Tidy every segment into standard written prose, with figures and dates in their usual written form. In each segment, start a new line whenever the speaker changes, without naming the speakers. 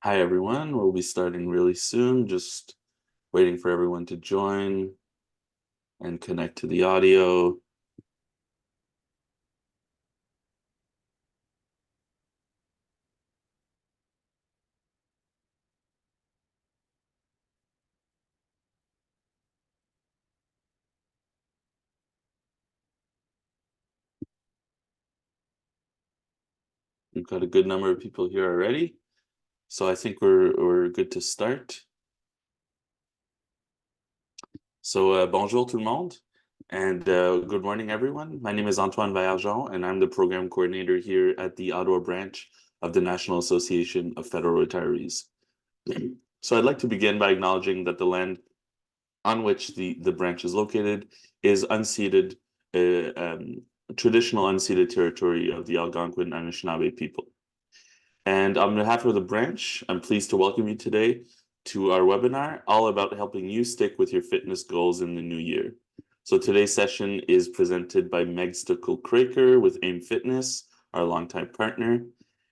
Hi, everyone. We'll be starting really soon. Just waiting for everyone to join and connect to the audio. We've got a good number of people here already, so I think we're good to start. So bonjour tout le monde, and good morning, everyone. My name is Antoine Vallargeon, and I'm the program coordinator here at the Ottawa branch of the National Association of Federal Retirees. So I'd like to begin by acknowledging that the land on which the branch is located is unceded, traditional unceded territory of the Algonquin Anishinaabe people. And on behalf of the branch, I'm pleased to welcome you today to our webinar, all about helping you stick with your fitness goals in the new year. So today's session is presented by Meg Stickl-Kroeker with AIM Fitness, our longtime partner.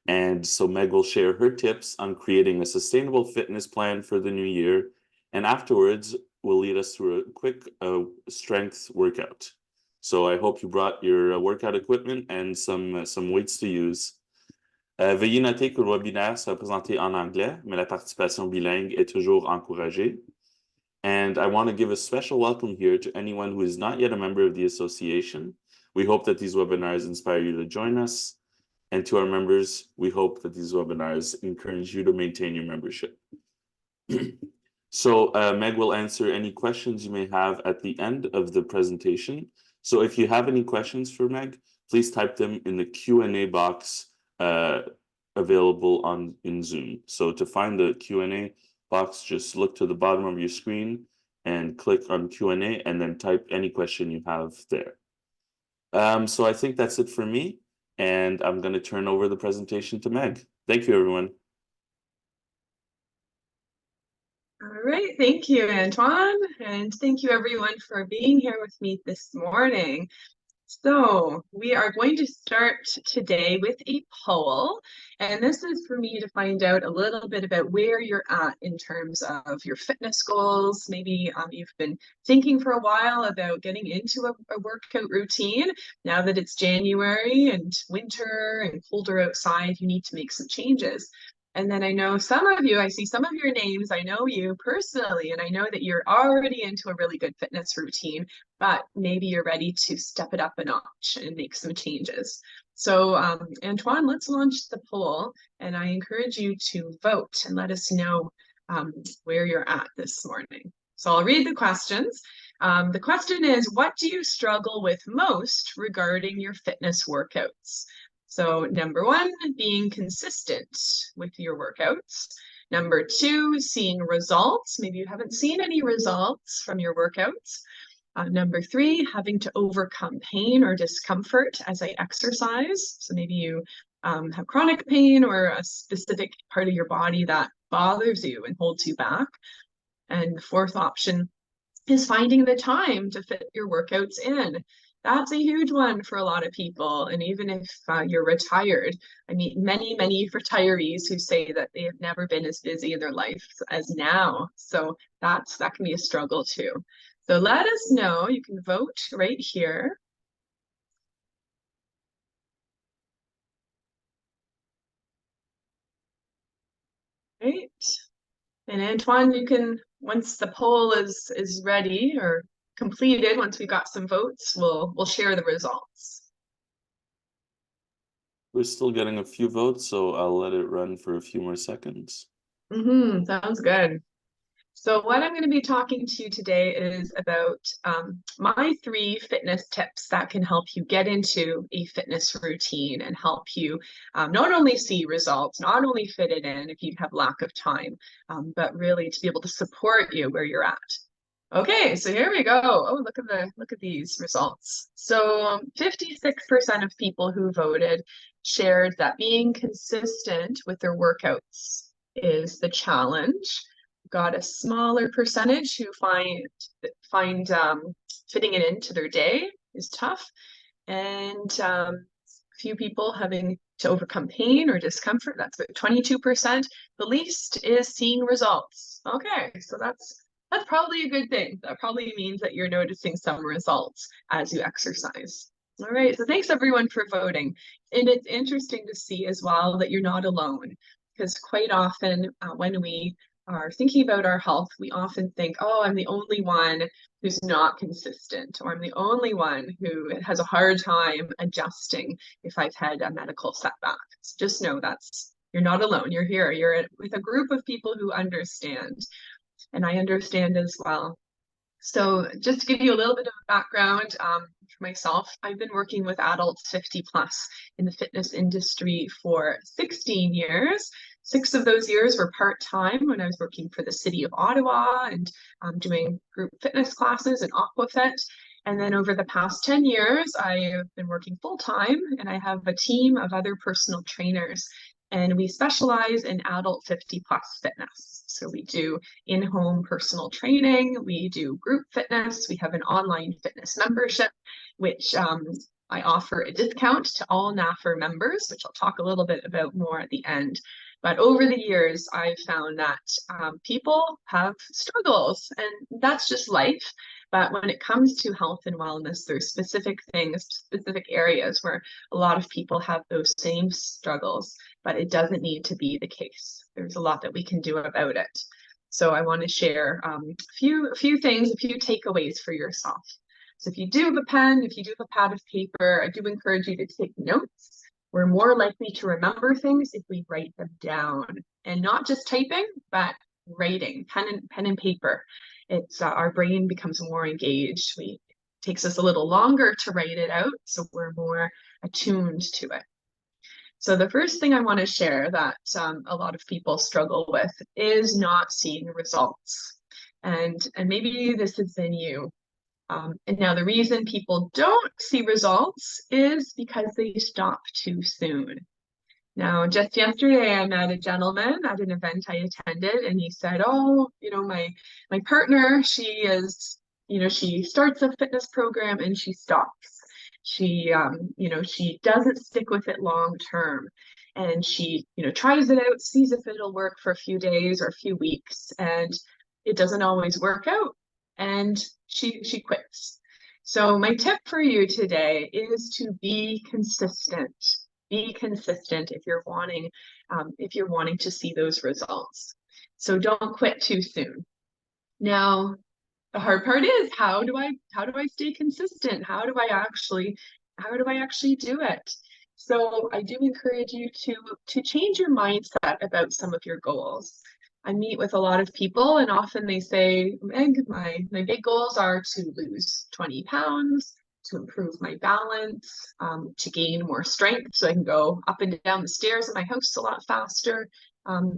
And so Meg will share her tips on creating a sustainable fitness plan for the new year. And afterwards, will lead us through a quick strength workout. So I hope you brought your workout equipment and some weights to use. Veuillez noter que le webinaire sera présenté en anglais, mais la participation bilingue est toujours encouragée. And I want to give a special welcome here to anyone who is not yet a member of the association. We hope that these webinars inspire you to join us. And to our members, we hope that these webinars encourage you to maintain your membership. So Meg will answer any questions you may have at the end of the presentation. So if you have any questions for Meg, please type them in the Q&A box available in Zoom. So to find the Q&A box, just look to the bottom of your screen and click on Q&A and then type any question you have there. So I think that's it for me, and I'm going to turn over the presentation to Meg. Thank you, everyone.
All right, thank you, Antoine, and thank you everyone for being here with me this morning. So we are going to start today with a poll, and this is for me to find out a little bit about where you're at in terms of your fitness goals. Maybe you've been thinking for a while about getting into a workout routine. Now that it's January and winter and colder outside, you need to make some changes. And then I know some of you, I see some of your names, I know you personally, and I know that you're already into a really good fitness routine, but maybe you're ready to step it up a notch and make some changes. So Antoine, let's launch the poll, and I encourage you to vote and let us know where you're at this morning. So I'll read the questions. The question is, what do you struggle with most regarding your fitness workouts? So number one, being consistent with your workouts. Number two, seeing results. Maybe you haven't seen any results from your workouts. Number three, having to overcome pain or discomfort as I exercise. So maybe you have chronic pain or a specific part of your body that bothers you and holds you back. And the fourth option is finding the time to fit your workouts in. That's a huge one for a lot of people. And even if you're retired, I meet many, many retirees who say that they have never been as busy in their life as now. So that can be a struggle too. So let us know. You can vote right here. Right. And Antoine, you can, once the poll is ready or completed, once we got some votes, we'll share the results.
We're still getting a few votes, so I'll let it run for a few more seconds.
Sounds good. So what I'm going to be talking to you today is about my 3 fitness tips that can help you get into a fitness routine and help you not only see results, not only fit it in if you have lack of time, but really to be able to support you where you're at. Okay, so here we go. Oh, look at these results. So 56% of people who voted shared that being consistent with their workouts is the challenge. Got a smaller percentage who find fitting it into their day is tough, and few people having to overcome pain or discomfort, that's about 22%. The least is seeing results. Okay, so that's probably a good thing. That probably means that you're noticing some results as you exercise. All right, so thanks everyone for voting. And it's interesting to see as well that you're not alone, because quite often when we are thinking about our health, we often think, oh, I'm the only one who's not consistent, or I'm the only one who has a hard time adjusting if I've had a medical setback. So just know you're not alone. You're here. You're with a group of people who understand, and I understand as well. So just to give you a little bit of background for myself, I've been working with adults 50 plus in the fitness industry for 16 years. 6 of those years were part-time when I was working for the city of Ottawa and doing group fitness classes and aquafit. And then over the past 10 years, I've been working full-time, and I have a team of other personal trainers, and we specialize in adult 50 plus fitness. So we do in-home personal training, we do group fitness, we have an online fitness membership, which I offer a discount to all NAFR members, which I'll talk a little bit about more at the end. But over the years, I've found that people have struggles, and that's just life. But when it comes to health and wellness, there's specific things, specific areas where a lot of people have those same struggles, but it doesn't need to be the case. There's a lot that we can do about it. So I want to share a few things, a few takeaways for yourself. So if you do have a pen, if you do have a pad of paper, I do encourage you to take notes. We're more likely to remember things if we write them down, and not just typing, but writing, pen and paper. It's our brain becomes more engaged. It takes us a little longer to write it out, so we're more attuned to it. So the first thing I want to share that a lot of people struggle with is not seeing results. And maybe this has been you. And now the reason people don't see results is because they stop too soon. Now, just yesterday, I met a gentleman at an event I attended, and he said, oh, my partner, she starts a fitness program and she stops. She doesn't stick with it long term. And she, tries it out, sees if it'll work for a few days or a few weeks, and it doesn't always work out. And she quits. So my tip for you today is to be consistent. Be consistent if you're wanting to see those results. So don't quit too soon. Now, the hard part is how do I stay consistent? How do I actually do it? So I do encourage you to change your mindset about some of your goals. I meet with a lot of people, and often they say, Meg, my big goals are to lose 20 pounds, to improve my balance, to gain more strength so I can go up and down the stairs in my house a lot faster,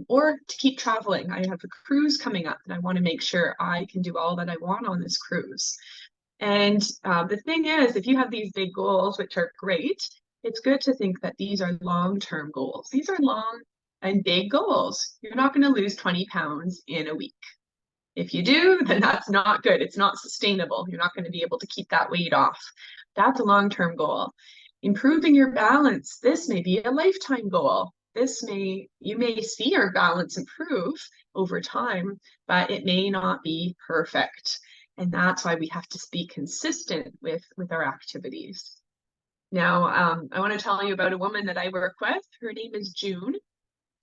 or to keep traveling. I have a cruise coming up, and I want to make sure I can do all that I want on this cruise. And the thing is, if you have these big goals, which are great, it's good to think that these are long-term goals. These are long and big goals. You're not going to lose 20 pounds in a week. If you do, then that's not good. It's not sustainable. You're not going to be able to keep that weight off. That's a long-term goal. Improving your balance, this may be a lifetime goal. You may see your balance improve over time, but it may not be perfect. And that's why we have to be consistent with our activities. Now, I want to tell you about a woman that I work with. Her name is June.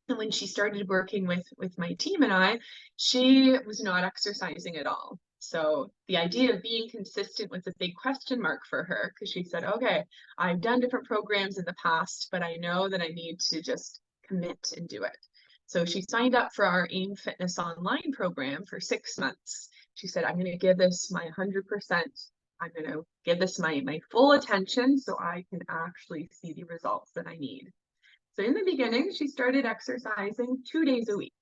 And when she started working with my team and I, she was not exercising at all. So the idea of being consistent was a big question mark for her, because she said, okay, I've done different programs in the past, but I know that I need to just commit and do it. So she signed up for our AIM Fitness online program for 6 months. She said, I'm going to give this my 100%. I'm going to give this my full attention so I can actually see the results that I need. So in the beginning, she started exercising 2 days a week.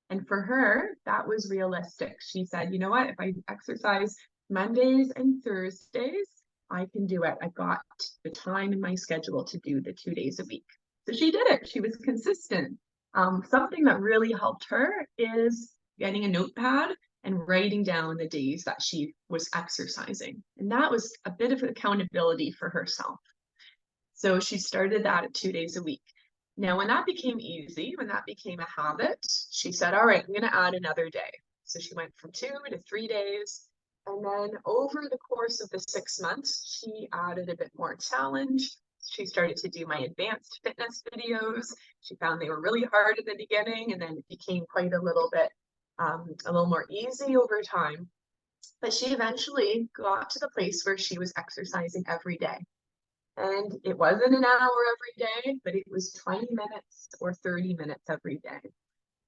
And for her, that was realistic. She said, you know what, if I exercise Mondays and Thursdays, I can do it. I've got the time in my schedule to do the 2 days a week. So she did it. She was consistent. Something that really helped her is getting a notepad and writing down the days that she was exercising. And that was a bit of accountability for herself. So she started that at 2 days a week. Now, when that became easy, when that became a habit, she said, all right, I'm going to add another day. So she went from 2 to 3 days. And then over the course of the 6 months, she added a bit more challenge. She started to do my advanced fitness videos. She found they were really hard in the beginning, and then it became quite a little bit, a little more easy over time. But she eventually got to the place where she was exercising every day. And it wasn't an hour every day, but it was 20 minutes or 30 minutes every day.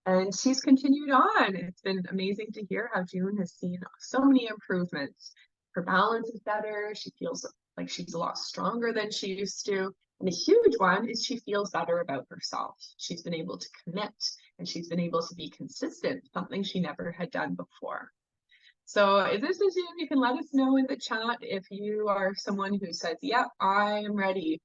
And she's continued on. It's been amazing to hear how June has seen so many improvements. Her balance is better. She feels like she's a lot stronger than she used to. And a huge one is she feels better about herself. She's been able to commit and she's been able to be consistent, something she never had done before. So if this is you can let us know in the chat if you are someone who says, yeah, I am ready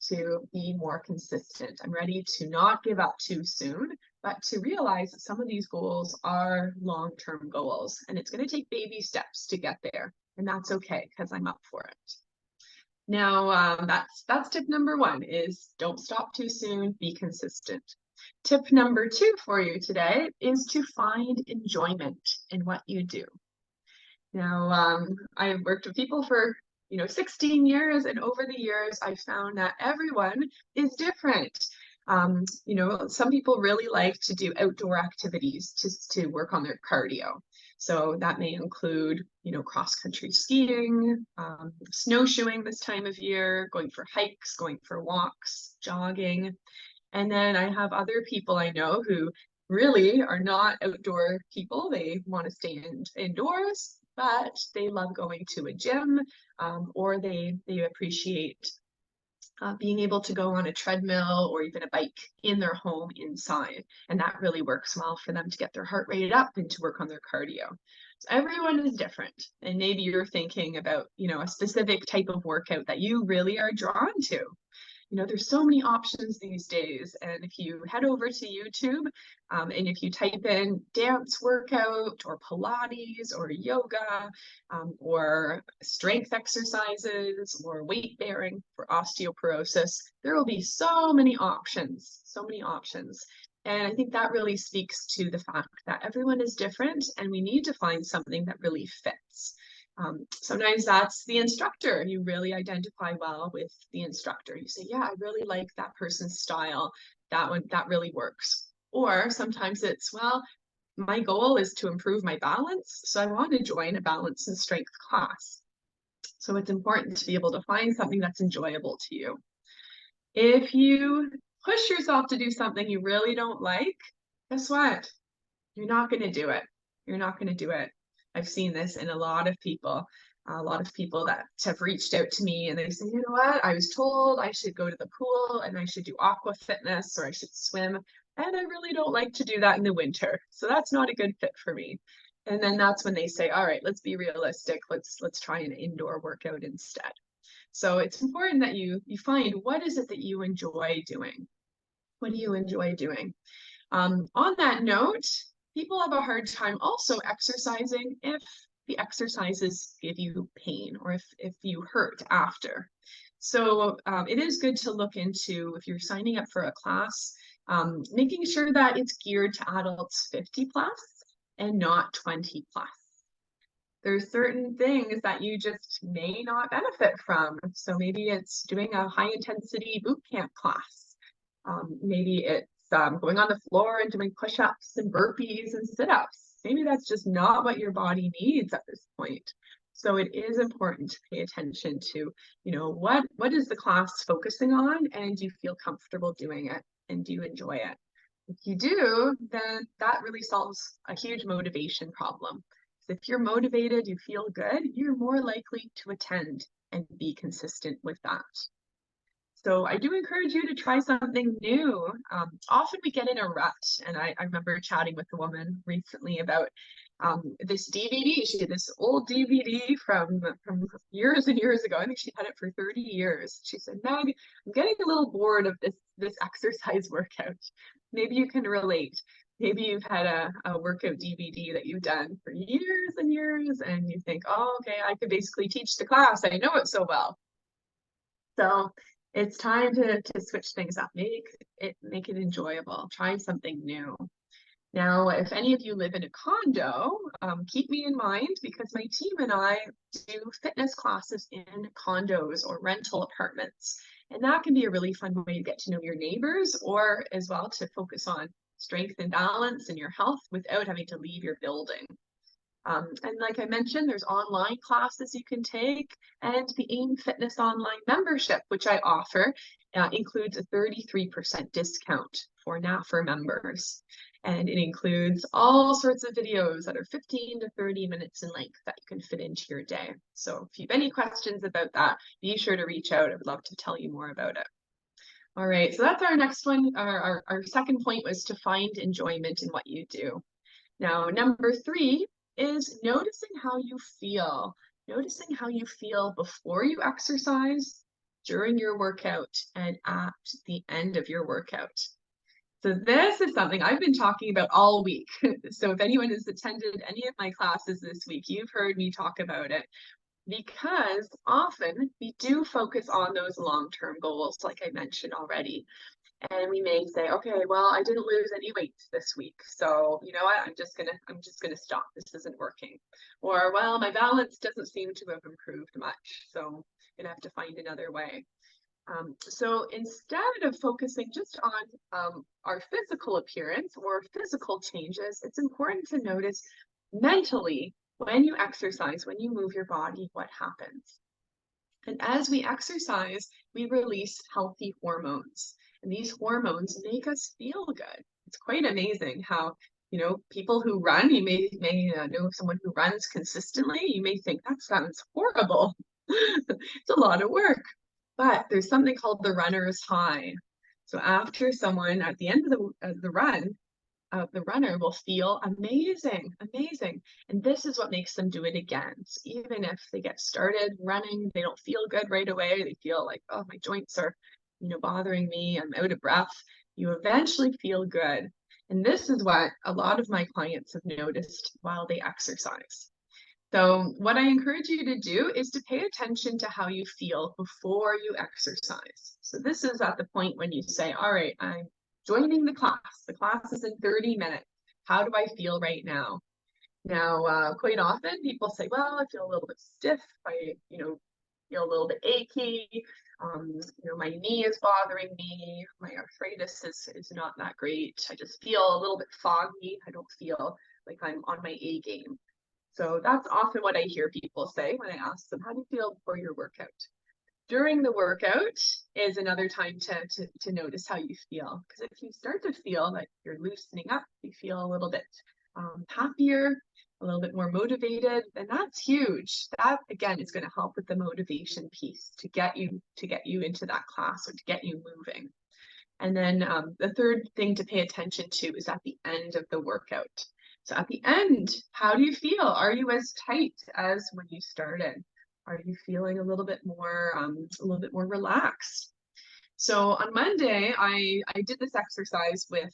to be more consistent. I'm ready to not give up too soon, but to realize that some of these goals are long-term goals and it's going to take baby steps to get there. And that's okay because I'm up for it. Now, that's tip number one is don't stop too soon, be consistent. Tip number two for you today is to find enjoyment in what you do. Now, I've worked with people for 16 years, and over the years, I found that everyone is different. Some people really like to do outdoor activities to work on their cardio. So that may include, cross-country skiing, snowshoeing this time of year, going for hikes, going for walks, jogging. And then I have other people I know who really are not outdoor people. They want to stay indoors, but they love going to a gym, or they appreciate being able to go on a treadmill or even a bike in their home inside. And that really works well for them to get their heart rate up and to work on their cardio. So everyone is different. And maybe you're thinking about, a specific type of workout that you really are drawn to. There's so many options these days. And if you head over to YouTube and if you type in dance workout or Pilates or yoga or strength exercises or weight bearing for osteoporosis, there will be so many options, so many options. And I think that really speaks to the fact that everyone is different and we need to find something that really fits. Sometimes that's the instructor. You really identify well with the instructor. You say, yeah, I really like that person's style. That really works. Or sometimes it's, well, my goal is to improve my balance. So I want to join a balance and strength class. So it's important to be able to find something that's enjoyable to you. If you push yourself to do something you really don't like, guess what? You're not going to do it. You're not going to do it. I've seen this in a lot of people that have reached out to me and they say, you know what, I was told I should go to the pool and I should do aqua fitness or I should swim. And I really don't like to do that in the winter. So that's not a good fit for me. And then that's when they say, all right, let's be realistic. Let's try an indoor workout instead. So it's important that you find what is it that you enjoy doing? What do you enjoy doing? On that note, people have a hard time also exercising if the exercises give you pain or if you hurt after. So it is good to look into, if you're signing up for a class, making sure that it's geared to adults 50 plus and not 20 plus. There's certain things that you just may not benefit from. So maybe it's doing a high intensity boot camp class. Maybe it's going on the floor and doing push-ups and burpees and sit-ups. Maybe that's just not what your body needs at this point. So it is important to pay attention to, what is the class focusing on, and do you feel comfortable doing it, and do you enjoy it? If you do, then that really solves a huge motivation problem. So if you're motivated, you feel good, you're more likely to attend and be consistent with that. So I do encourage you to try something new. Often we get in a rut, and I remember chatting with a woman recently about this DVD. She had this old DVD from years and years ago. I think she had it for 30 years. She said, Meg, I'm getting a little bored of this exercise workout. Maybe you can relate. Maybe you've had a workout DVD that you've done for years and years, and you think, oh, okay, I could basically teach the class. I know it so well. So It's time to switch things up, make it enjoyable, try something new. Now, if any of you live in a condo, keep me in mind because my team and I do fitness classes in condos or rental apartments. And that can be a really fun way to get to know your neighbors or as well to focus on strength and balance and your health without having to leave your building. And like I mentioned, there's online classes you can take, and the AIM Fitness Online membership, which I offer, includes a 33% discount for NAFR members. And it includes all sorts of videos that are 15 to 30 minutes in length that you can fit into your day. So if you have any questions about that, be sure to reach out. I would love to tell you more about it. All right, so that's our next one. Our second point was to find enjoyment in what you do. Now, number 3 is noticing how you feel. Noticing how you feel before you exercise, during your workout, and at the end of your workout. So this is something I've been talking about all week. So if anyone has attended any of my classes this week, you've heard me talk about it. Because often we do focus on those long-term goals, like I mentioned already. And we may say, okay, well, I didn't lose any weight this week, so you know what, I'm just gonna stop. This isn't working. Or, well, my balance doesn't seem to have improved much, so I'm gonna have to find another way. So instead of focusing just on our physical appearance or physical changes, it's important to notice mentally when you exercise, when you move your body, what happens. And as we exercise, we release healthy hormones. And these hormones make us feel good. It's quite amazing how, you know, people who run, you may know someone who runs consistently, you may think that sounds horrible. It's a lot of work. But there's something called the runner's high. So after someone, at the end of the run, the runner will feel amazing, amazing. And this is what makes them do it again. So even if they get started running, they don't feel good right away. They feel like, oh, my joints are, you know, bothering me. I'm out of breath. You eventually feel good. And this is what a lot of my clients have noticed while they exercise. So what I encourage you to do is to pay attention to how you feel before you exercise. So this is at the point when you say, all right, I'm joining the class. The class is in 30 minutes. How do I feel right now? Now, quite often people say, well, I feel a little bit stiff. I, you know, feel a little bit achy. You know, my knee is bothering me. My arthritis is not that great. I just feel a little bit foggy. I don't feel like I'm on my A game. So that's often what I hear people say when I ask them, how do you feel before your workout? During the workout is another time to notice how you feel. Because if you start to feel that you're loosening up, you feel a little bit happier, a little bit more motivated, then that's huge. That again is going to help with the motivation piece to get you into that class or to get you moving. And then the third thing to pay attention to is at the end of the workout. So at the end, how do you feel? Are you as tight as when you started? Are you feeling a little bit more relaxed? So on Monday, I did this exercise with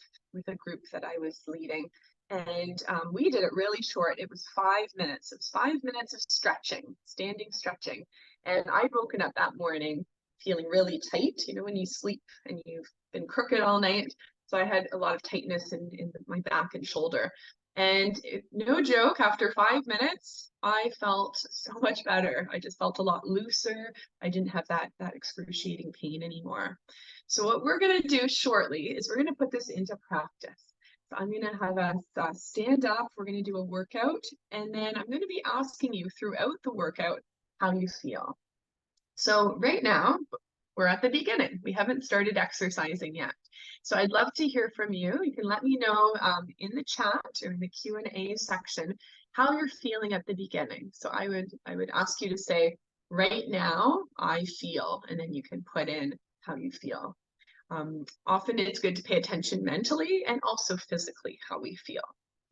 a group that I was leading, and we did it really short. It was 5 minutes. It was 5 minutes of stretching, standing stretching. And I'd woken up that morning feeling really tight, you know, when you sleep and you've been crooked all night. So I had a lot of tightness in my back and shoulder. And no joke, after 5 minutes, I felt so much better. I just felt a lot looser. I didn't have that excruciating pain anymore. So what we're going to do shortly is we're going to put this into practice. So I'm going to have us stand up. We're going to do a workout. And then I'm going to be asking you throughout the workout how you feel. So right now, we're at the beginning. We haven't started exercising yet. So I'd love to hear from you. You can let me know in the chat or in the Q&A section how you're feeling at the beginning. So I would ask you to say, right now, I feel, and then you can put in how you feel. Often it's good to pay attention mentally and also physically how we feel.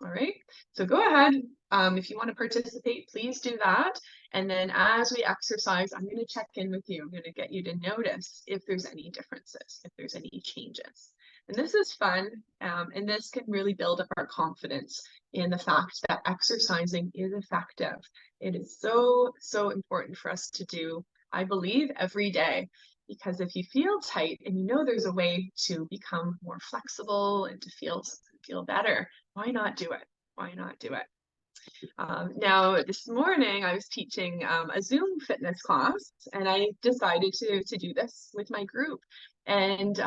All right, so go ahead. If you want to participate, please do that. And then as we exercise, I'm going to check in with you. I'm going to get you to notice if there's any differences, if there's any changes. And this is fun, and this can really build up our confidence in the fact that exercising is effective. It is so, so important for us to do, I believe, every day. Because if you feel tight and you know there's a way to become more flexible and to feel better, why not do it? Why not do it? Now, this morning I was teaching a Zoom fitness class, and I decided to do this with my group. And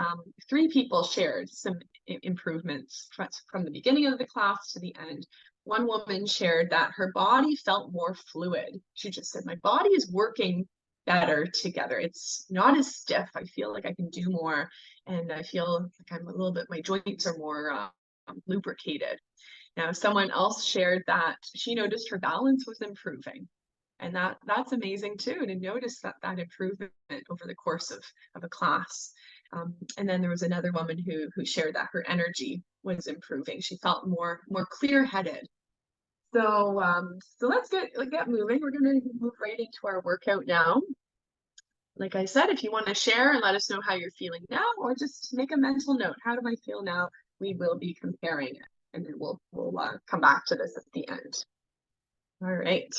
3 people shared some improvements from the beginning of the class to the end. One woman shared that her body felt more fluid. She just said, my body is working better together. It's not as stiff. I feel like I can do more, and I feel like I'm a little bit, my joints are more lubricated. Now, someone else shared that she noticed her balance was improving. And that's amazing too, to notice that improvement over the course of a class. And then there was another woman who shared that her energy was improving. She felt more clear-headed. So let's get moving. We're going to move right into our workout now. Like I said, if you want to share and let us know how you're feeling now, or just make a mental note, how do I feel now? We will be comparing it, and then we'll come back to this at the end. All right.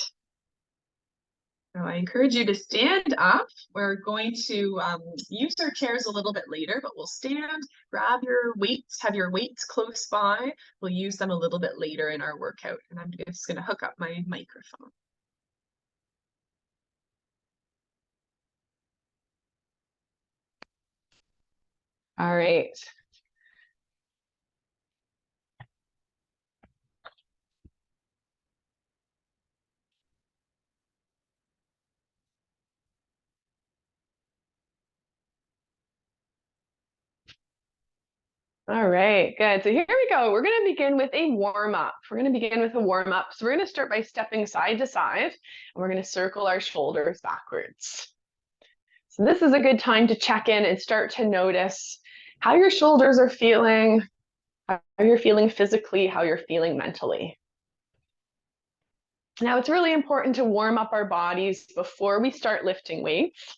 So I encourage you to stand up. We're going to use our chairs a little bit later, but we'll stand, grab your weights, have your weights close by. We'll use them a little bit later in our workout, and I'm just going to hook up my microphone. All right. All right, good. So here we go. We're going to begin with a warm-up. We're going to begin with a warm-up. So we're going to start by stepping side to side, and we're going to circle our shoulders backwards. So this is a good time to check in and start to notice how your shoulders are feeling, how you're feeling physically, how you're feeling mentally. Now, it's really important to warm up our bodies before we start lifting weights.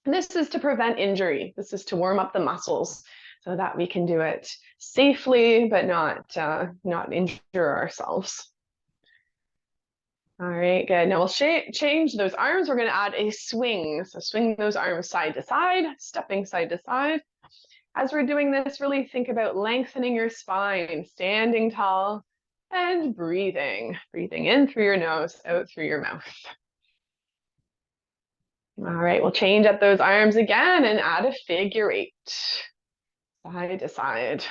And this is to prevent injury. This is to warm up the muscles so that we can do it safely, but not injure ourselves. All right, good. Now we'll change those arms. We're going to add a swing. So swing those arms side to side, stepping side to side. As we're doing this, really think about lengthening your spine, standing tall, and breathing. Breathing in through your nose, out through your mouth. All right, we'll change up those arms again and add a figure 8. Side to side.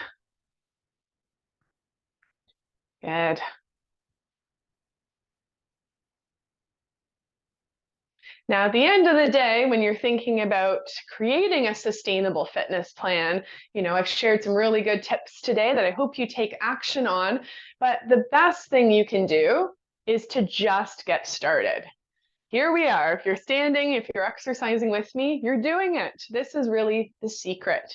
Good. Now, at the end of the day, when you're thinking about creating a sustainable fitness plan, I've shared some really good tips today that I hope you take action on. But the best thing you can do is to just get started. Here we are. If you're standing, if you're exercising with me, you're doing it. This is really the secret,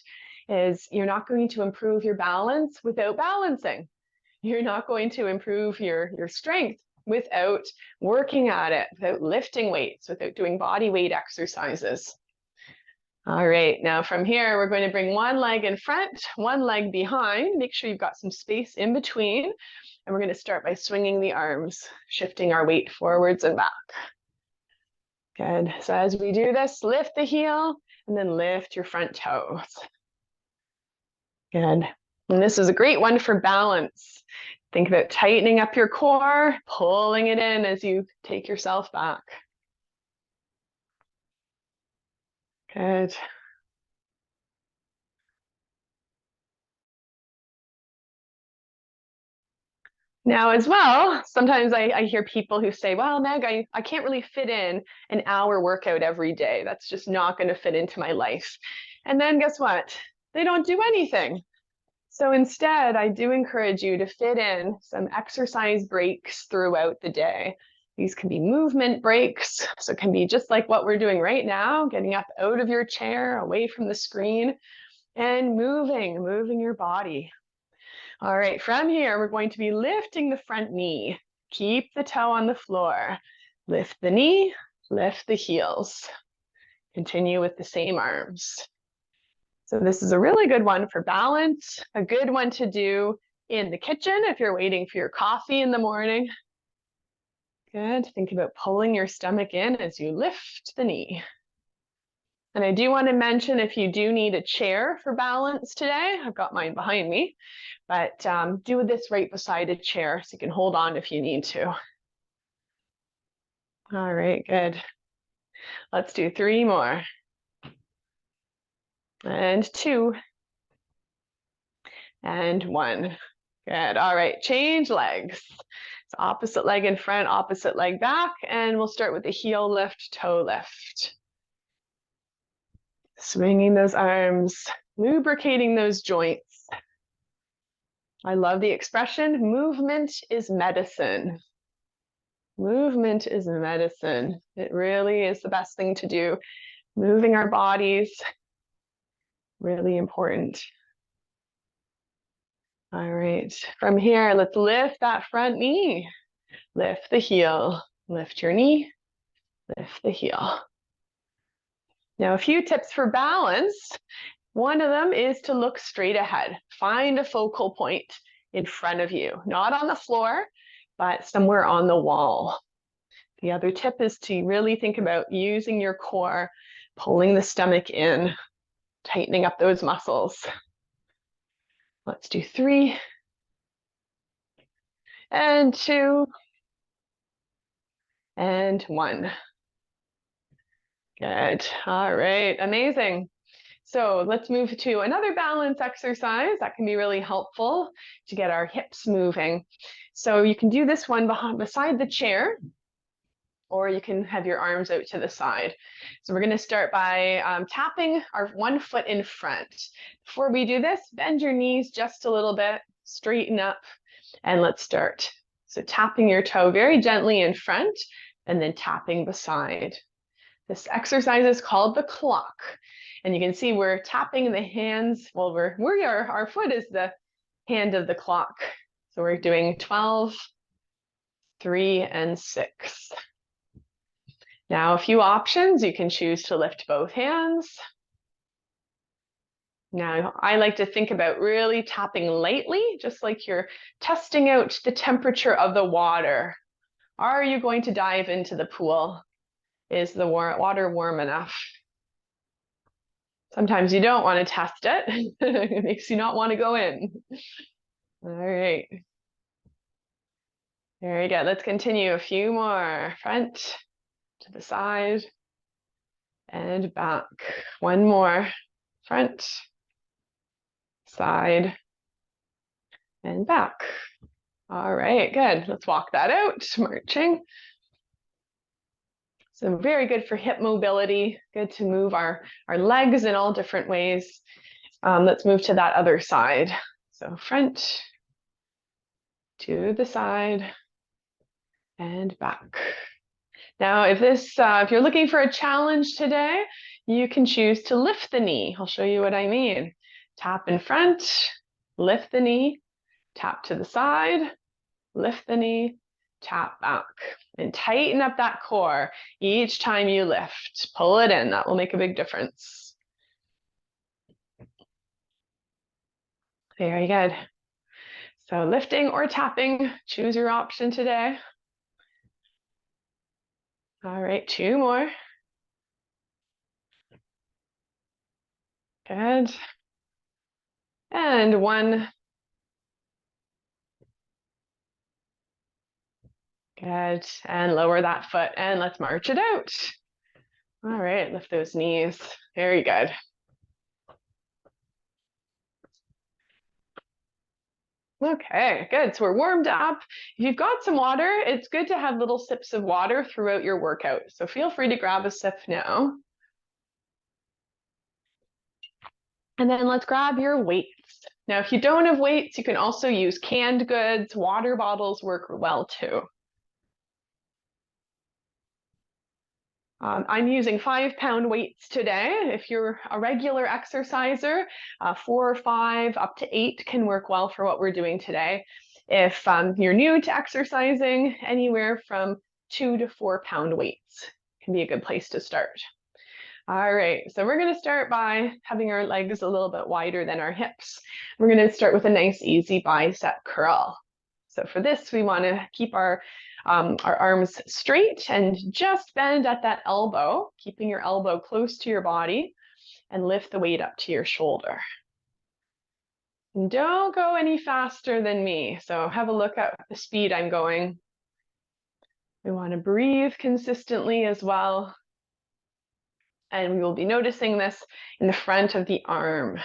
is you're not going to improve your balance without balancing. You're not going to improve your strength without working at it, without lifting weights, without doing body weight exercises. All right, now from here, we're going to bring one leg in front, one leg behind. Make sure you've got some space in between. And we're going to start by swinging the arms, shifting our weight forwards and back. Good. So as we do this, lift the heel and then lift your front toes. Good. And this is a great one for balance. Think about tightening up your core, pulling it in as you take yourself back. Good. Now, as well, sometimes I hear people who say, well, Meg, I can't really fit in an hour workout every day. That's just not going to fit into my life. And then guess what? They don't do anything. So instead, I do encourage you to fit in some exercise breaks throughout the day. These can be movement breaks. So it can be just like what we're doing right now, getting up out of your chair, away from the screen, and moving your body. All right, from here, we're going to be lifting the front knee. Keep the toe on the floor. Lift the knee, lift the heels. Continue with the same arms. So this is a really good one for balance, a good one to do in the kitchen if you're waiting for your coffee in the morning. Good. Think about pulling your stomach in as you lift the knee. And I do want to mention, if you do need a chair for balance today, I've got mine behind me, but do this right beside a chair so you can hold on if you need to. All right, good. Let's do 3 more. And 2. And 1. Good. All right, change legs. So opposite leg in front, opposite leg back, and we'll start with the heel lift, toe lift. Swinging those arms, lubricating those joints. I love the expression, movement is medicine. Movement is medicine. It really is the best thing to do. Moving our bodies, really important. All right, from here, let's lift that front knee. Lift the heel, lift your knee, lift the heel. Now, a few tips for balance. One of them is to look straight ahead. Find a focal point in front of you, not on the floor, but somewhere on the wall. The other tip is to really think about using your core, pulling the stomach in, tightening up those muscles. Let's do 3 and 2 and 1. Good. All right, amazing. So let's move to another balance exercise that can be really helpful to get our hips moving. So you can do this one beside the chair, or you can have your arms out to the side. So we're going to start by tapping our one foot in front. Before we do this, bend your knees just a little bit, straighten up, and let's start. So tapping your toe very gently in front, and then tapping beside. This exercise is called the clock. And you can see we're tapping the hands. Well, our foot is the hand of the clock. So we're doing 12, 3, and 6. Now, a few options. You can choose to lift both hands. Now, I like to think about really tapping lightly, just like you're testing out the temperature of the water. Are you going to dive into the pool? Is the water warm enough? Sometimes you don't want to test it. It makes you not want to go in. All right. Very good. Let's continue. A few more. Front to the side and back. One more. Front, side, and back. All right, good. Let's walk that out. Marching. So very good for hip mobility. Good to move our legs in all different ways. Let's move to that other side. So front to the side and back. Now, if you're looking for a challenge today, you can choose to lift the knee. I'll show you what I mean. Tap in front, lift the knee, tap to the side, lift the knee, tap back, and tighten up that core each time you lift. Pull it in. That will make a big difference. Very good. So lifting or tapping, choose your option today. All right, 2 more. Good. And 1. Good. And lower that foot and let's march it out. All right, lift those knees. Very good. Okay, good. So we're warmed up. If you've got some water, it's good to have little sips of water throughout your workout. So feel free to grab a sip now. And then let's grab your weights. Now, if you don't have weights, you can also use canned goods. Water bottles work well too. I'm using 5-pound weights today. If you're a regular exerciser, 4 or 5 up to 8 can work well for what we're doing today. If you're new to exercising, anywhere from 2 to 4-pound weights can be a good place to start. All right, so we're going to start by having our legs a little bit wider than our hips. We're going to start with a nice, easy bicep curl. So for this, we want to keep our our arms straight and just bend at that elbow, keeping your elbow close to your body, and lift the weight up to your shoulder. And don't go any faster than me. So have a look at the speed I'm going. We want to breathe consistently as well. And we will be noticing this in the front of the arm,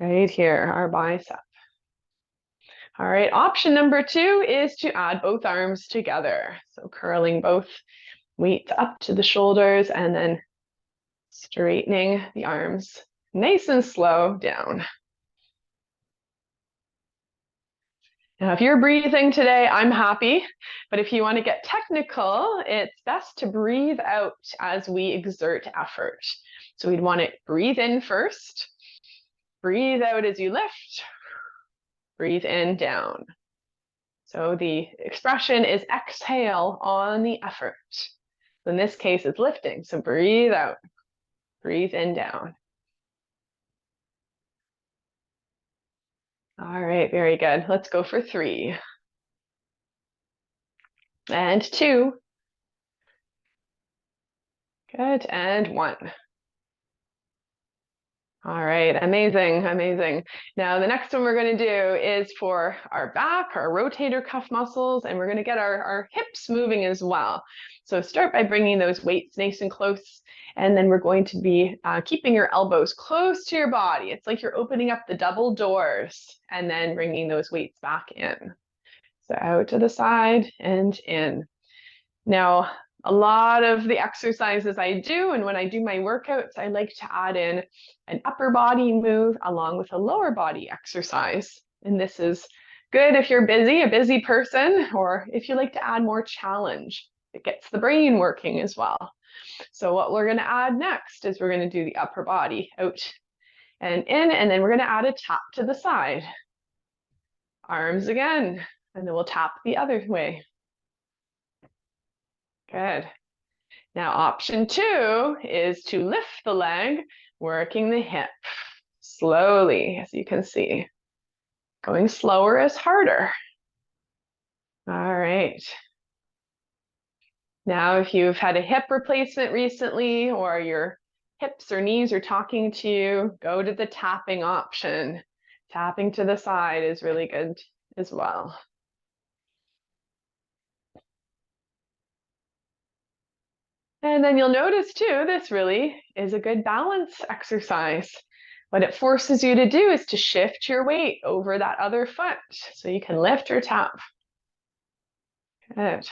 right here, our bicep. All right, option number 2 is to add both arms together. So curling both weights up to the shoulders and then straightening the arms nice and slow down. Now, if you're breathing today, I'm happy, but if you want to get technical, it's best to breathe out as we exert effort. So we'd want to breathe in first, breathe out as you lift, breathe in, down. So the expression is exhale on the effort. In this case, it's lifting, so breathe out, breathe in, down. All right, very good. Let's go for 3. And 2. Good, and 1. All right, amazing, amazing. Now the next one we're going to do is for our back, our rotator cuff muscles, and we're going to get our hips moving as well. So start by bringing those weights nice and close, and then we're going to be keeping your elbows close to your body. It's like you're opening up the double doors, and then bringing those weights back in. So out to the side and in. Now, a lot of the exercises I do, and when I do my workouts, I like to add in an upper body move along with a lower body exercise. And this is good if you're busy, a busy person, or if you like to add more challenge. It gets the brain working as well. So what we're going to add next is we're going to do the upper body out and in, and then we're going to add a tap to the side. Arms again, and then we'll tap the other way. Good. Now, option 2 is to lift the leg, working the hip slowly, as you can see. Going slower is harder. All right. Now, if you've had a hip replacement recently, or your hips or knees are talking to you, go to the tapping option. Tapping to the side is really good as well. And then you'll notice too, this really is a good balance exercise. What it forces you to do is to shift your weight over that other foot so you can lift or tap. Good.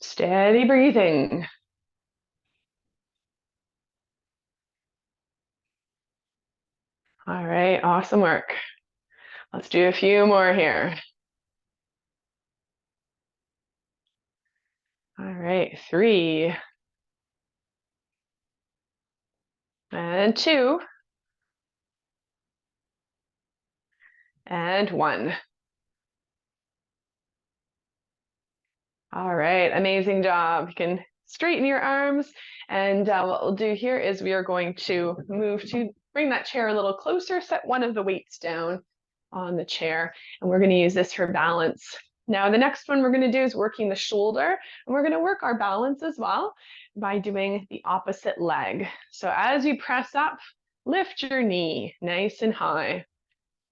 Steady breathing. All right, awesome work. Let's do a few more here. All right, 3. And 2. And 1. All right, amazing job. You can straighten your arms. And what we'll do here is we are going to move to bring that chair a little closer, set one of the weights down on the chair, and we're going to use this for balance. Now, the next one we're going to do is working the shoulder, and we're going to work our balance as well by doing the opposite leg. So as you press up, lift your knee nice and high.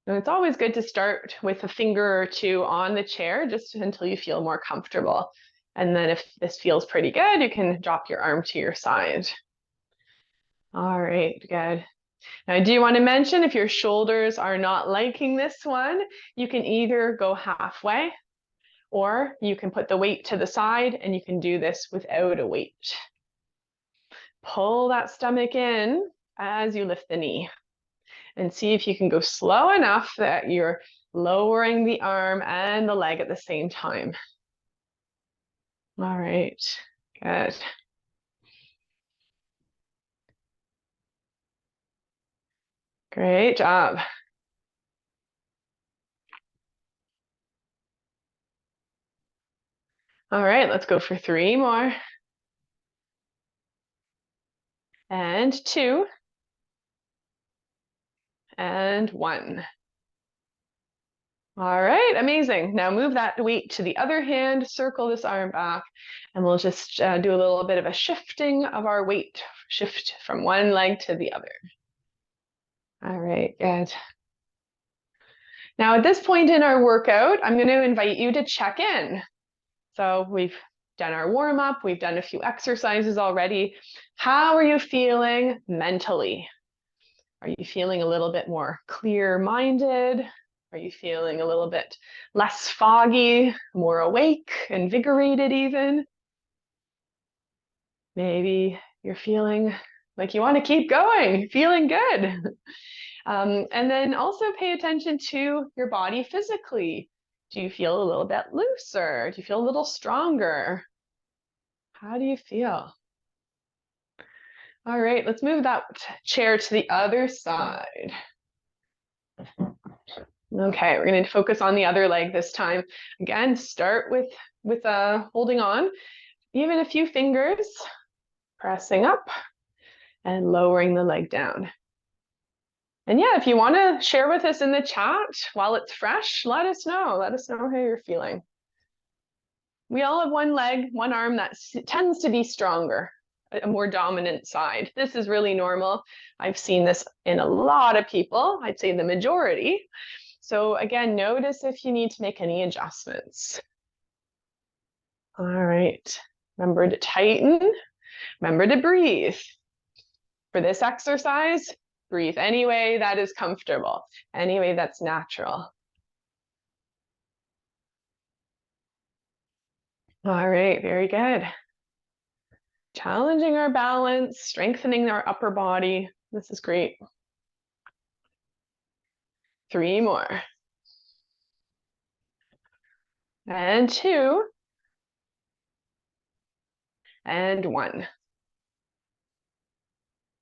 And it's always good to start with a finger or 2 on the chair just until you feel more comfortable. And then if this feels pretty good, you can drop your arm to your side. All right, good. Now, I do want to mention if your shoulders are not liking this one, you can either go halfway or you can put the weight to the side and you can do this without a weight. Pull that stomach in as you lift the knee. And see if you can go slow enough that you're lowering the arm and the leg at the same time. All right, good. Great job. All right, let's go for 3 more. And 2. And 1. All right, amazing. Now move that weight to the other hand, circle this arm back, and we'll just do a little bit of a shifting of our weight, shift from one leg to the other. All right, good. Now at this point in our workout, I'm going to invite you to check in. So we've done our warm up, we've done a few exercises already. How are you feeling mentally? Are you feeling a little bit more clear-minded? Are you feeling a little bit less foggy, more awake, invigorated even? Maybe you're feeling like you want to keep going, feeling good. And then also pay attention to your body physically. Do you feel a little bit looser? Do you feel a little stronger? How do you feel? All right, let's move that chair to the other side. Okay, we're going to focus on the other leg this time. Again, start with holding on, even a few fingers, pressing up and lowering the leg down. And yeah, if you want to share with us in the chat while it's fresh, let us know. Let us know how you're feeling. We all have one leg, one arm that tends to be stronger, a more dominant side. This is really normal. I've seen this in a lot of people. I'd say the majority. So again, notice if you need to make any adjustments. All right, remember to tighten, remember to breathe. For this exercise, breathe any way that is comfortable, any way that's natural. All right, very good. Challenging our balance, strengthening our upper body. This is great. 3 more. And 2. And 1.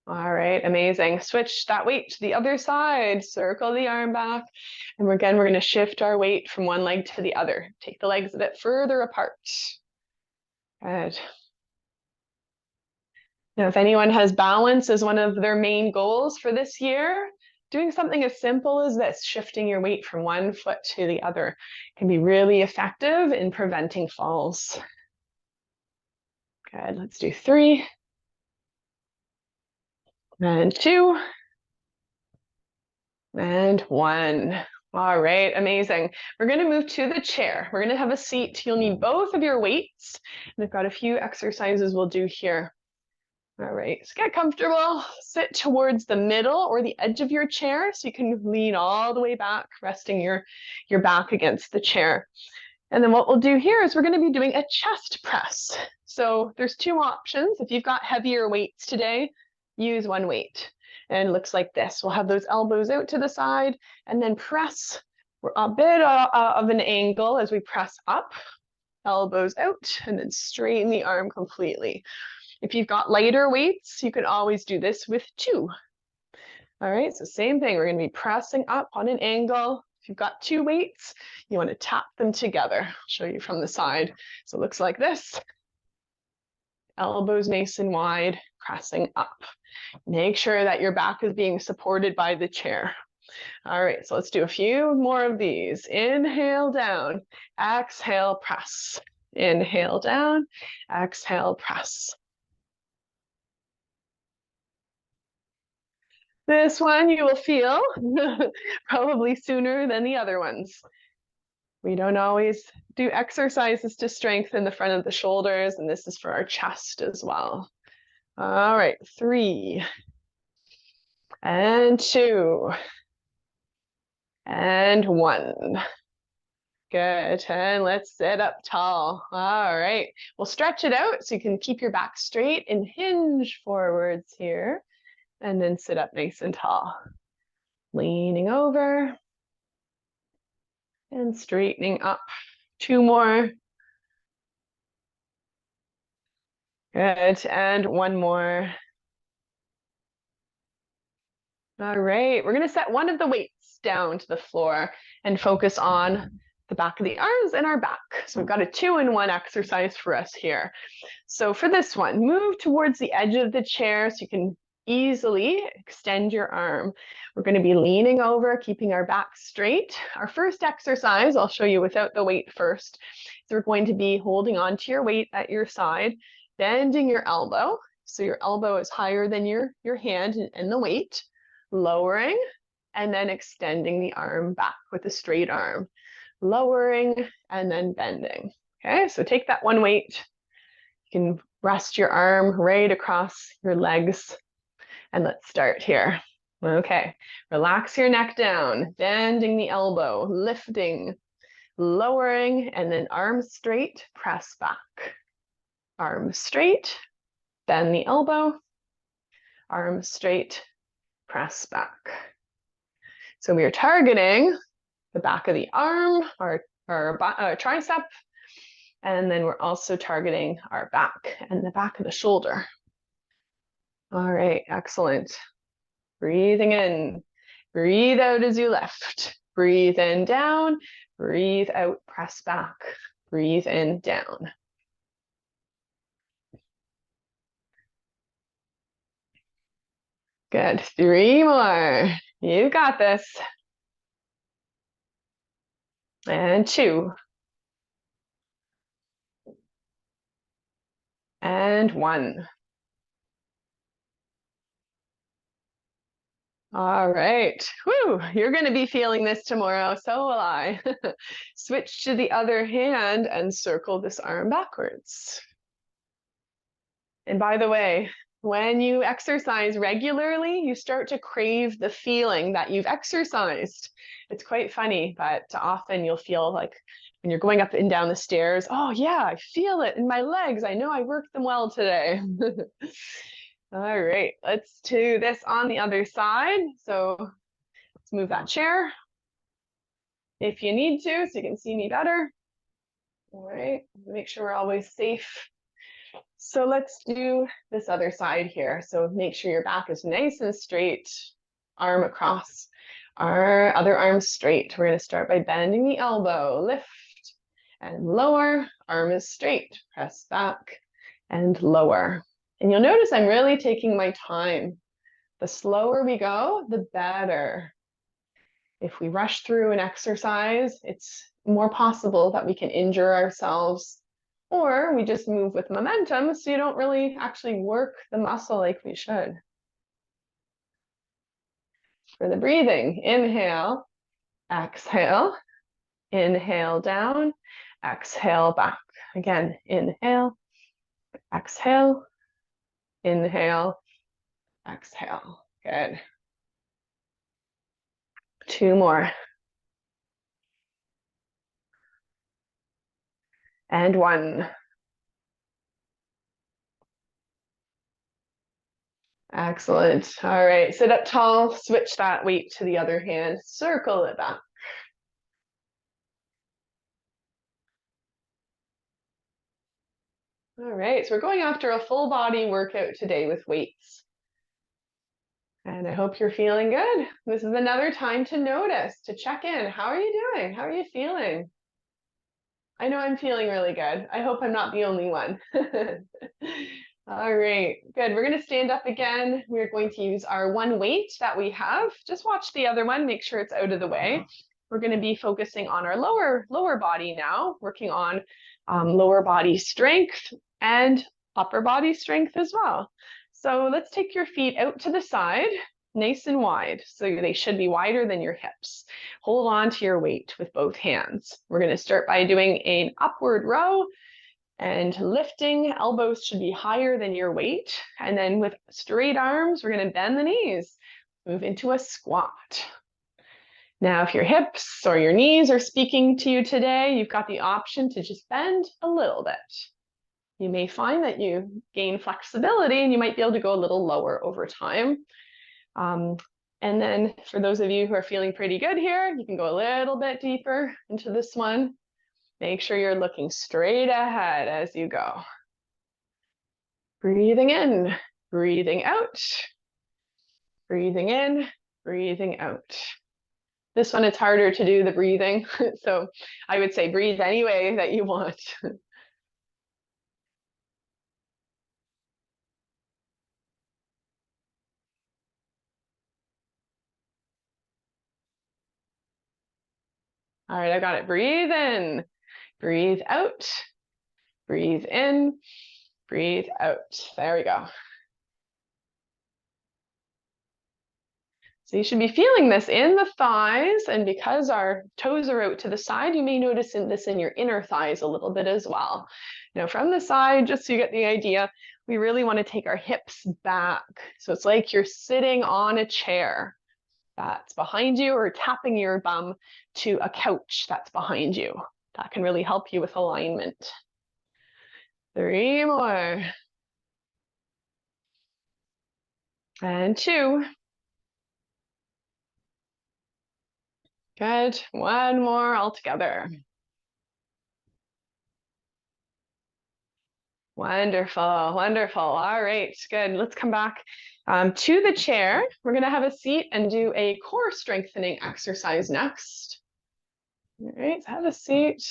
All right, amazing. Switch that weight to the other side, circle the arm back. And again, we're gonna shift our weight from one leg to the other. Take the legs a bit further apart. Good. Now, if anyone has balance as one of their main goals for this year, doing something as simple as this, shifting your weight from one foot to the other, can be really effective in preventing falls. Good, let's do 3. And 2. And 1. All right, amazing. We're going to move to the chair. We're going to have a seat. You'll need both of your weights. And I've got a few exercises we'll do here. All right, so get comfortable. Sit towards the middle or the edge of your chair so you can lean all the way back, resting your back against the chair. And then what we'll do here is we're going to be doing a chest press. So there's 2 options. If you've got heavier weights today, use one weight. And it looks like this. We'll have those elbows out to the side and then press a bit of an angle as we press up, elbows out, and then straighten the arm completely. If you've got lighter weights, you can always do this with 2. All right, so same thing. We're going to be pressing up on an angle. If you've got 2 weights, you want to tap them together. I'll show you from the side. So it looks like this. Elbows nice and wide, pressing up. Make sure that your back is being supported by the chair. All right, so let's do a few more of these. Inhale down, exhale, press. Inhale down, exhale, press. This one you will feel probably sooner than the other ones. We don't always do exercises to strengthen the front of the shoulders, and this is for our chest as well. All right, 3. And 2. And 1. Good, and let's sit up tall. All right, we'll stretch it out so you can keep your back straight and hinge forwards here, and then sit up nice and tall. Leaning over and straightening up. 2 more. Good, and 1 more. All right, we're gonna set one of the weights down to the floor and focus on the back of the arms and our back. So we've got a 2-in-1 exercise for us here. So for this one, move towards the edge of the chair so you can easily extend your arm. We're going to be leaning over, keeping our back straight. Our first exercise, I'll show you without the weight first. So we're going to be holding on to your weight at your side, bending your elbow. So your elbow is higher than your hand and the weight, lowering, and then extending the arm back with a straight arm, lowering, and then bending. Okay, so take that one weight. You can rest your arm right across your legs. And let's start here. Okay, relax your neck down, bending the elbow, lifting, lowering, and then arms straight, press back. Arms straight, bend the elbow, arms straight, press back. So we are targeting the back of the arm, our tricep, and then we're also targeting our back and the back of the shoulder. All right, excellent. Breathing in, breathe out as you lift. Breathe in, down, breathe out, press back. Breathe in, down. Good, 3 more. You got this. And 2. And 1. All right. Whew, you're going to be feeling this tomorrow, so will I. Switch to the other hand and circle this arm backwards. And by the way, when you exercise regularly, you start to crave the feeling that you've exercised. It's quite funny, but often you'll feel like when you're going up and down the stairs, oh yeah, I feel it in my legs. I know I worked them well today. All right, let's do this on the other side. So let's move that chair if you need to, so you can see me better. All right, make sure we're always safe. So let's do this other side here. So make sure your back is nice and straight, arm across, our other arm straight. We're going to start by bending the elbow, lift and lower, arm is straight, press back and lower. And you'll notice I'm really taking my time. The slower we go, the better. If we rush through an exercise, it's more possible that we can injure ourselves, or we just move with momentum so you don't really actually work the muscle like we should. For the breathing, inhale, exhale, inhale down, exhale back. Again, inhale, exhale, inhale, exhale. Good. 2 more. And 1. Excellent. All right, sit up tall, switch that weight to the other hand, circle it back. All right, so we're going after a full body workout today with weights. And I hope you're feeling good. This is another time to notice, to check in. How are you doing? How are you feeling? I know I'm feeling really good. I hope I'm not the only one. All right, good. We're going to stand up again. We're going to use our one weight that we have. Just watch the other one, make sure it's out of the way. We're going to be focusing on our lower body now, working on lower body strength and upper body strength as well. So let's take your feet out to the side, nice and wide. So they should be wider than your hips. Hold on to your weight with both hands. We're going to start by doing an upward row and lifting. Elbows should be higher than your weight. And then with straight arms, we're going to bend the knees, move into a squat. Now, if your hips or your knees are speaking to you today, you've got the option to just bend a little bit. You may find that you gain flexibility and you might be able to go a little lower over time. And then for those of you who are feeling pretty good here, you can go a little bit deeper into this one. Make sure you're looking straight ahead as you go. Breathing in, breathing out, breathing in, breathing out. This one, it's harder to do the breathing. So I would say breathe any way that you want. All right, I got it. Breathe in, breathe out, breathe in, breathe out. There we go. So you should be feeling this in the thighs, and because our toes are out to the side, you may notice this in your inner thighs a little bit as well. Now from the side, just so you get the idea, we really want to take our hips back. So it's like you're sitting on a chair that's behind you, or tapping your bum to a couch that's behind you. That can really help you with alignment. 3 more. And 2. Good. 1 more altogether. Wonderful, wonderful. All right, good. Let's come back to the chair. We're going to have a seat and do a core strengthening exercise next. All right, have a seat.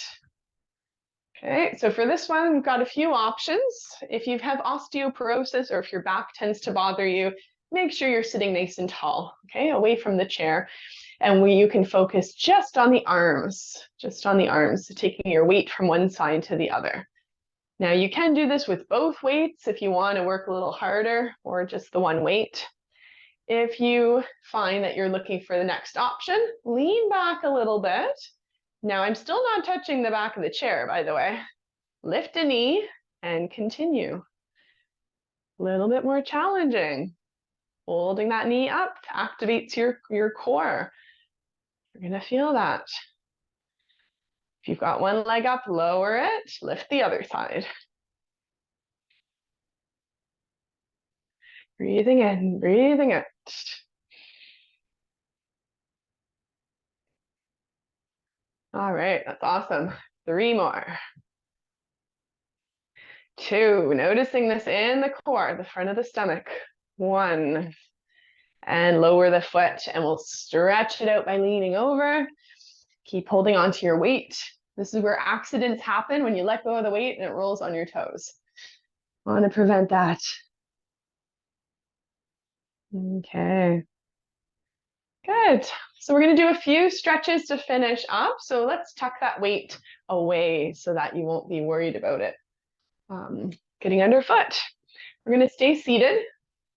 Okay, so for this one, we've got a few options. If you have osteoporosis or if your back tends to bother you, make sure you're sitting nice and tall, okay, away from the chair. And you can focus just on the arms, taking your weight from one side to the other. Now you can do this with both weights if you want to work a little harder, or just the one weight. If you find that you're looking for the next option, lean back a little bit. Now I'm still not touching the back of the chair, by the way. Lift a knee and continue. A little bit more challenging. Holding that knee up activates your core. You're going to feel that. If you've got one leg up, lower it, lift the other side. Breathing in, breathing out. All right, that's awesome. 3 more. 2, noticing this in the core, the front of the stomach. 1, and lower the foot, and we'll stretch it out by leaning over. Keep holding on to your weight. This is where accidents happen, when you let go of the weight and it rolls on your toes. I want to prevent that. Okay. Good. So we're going to do a few stretches to finish up. So let's tuck that weight away so that you won't be worried about it getting underfoot. We're going to stay seated.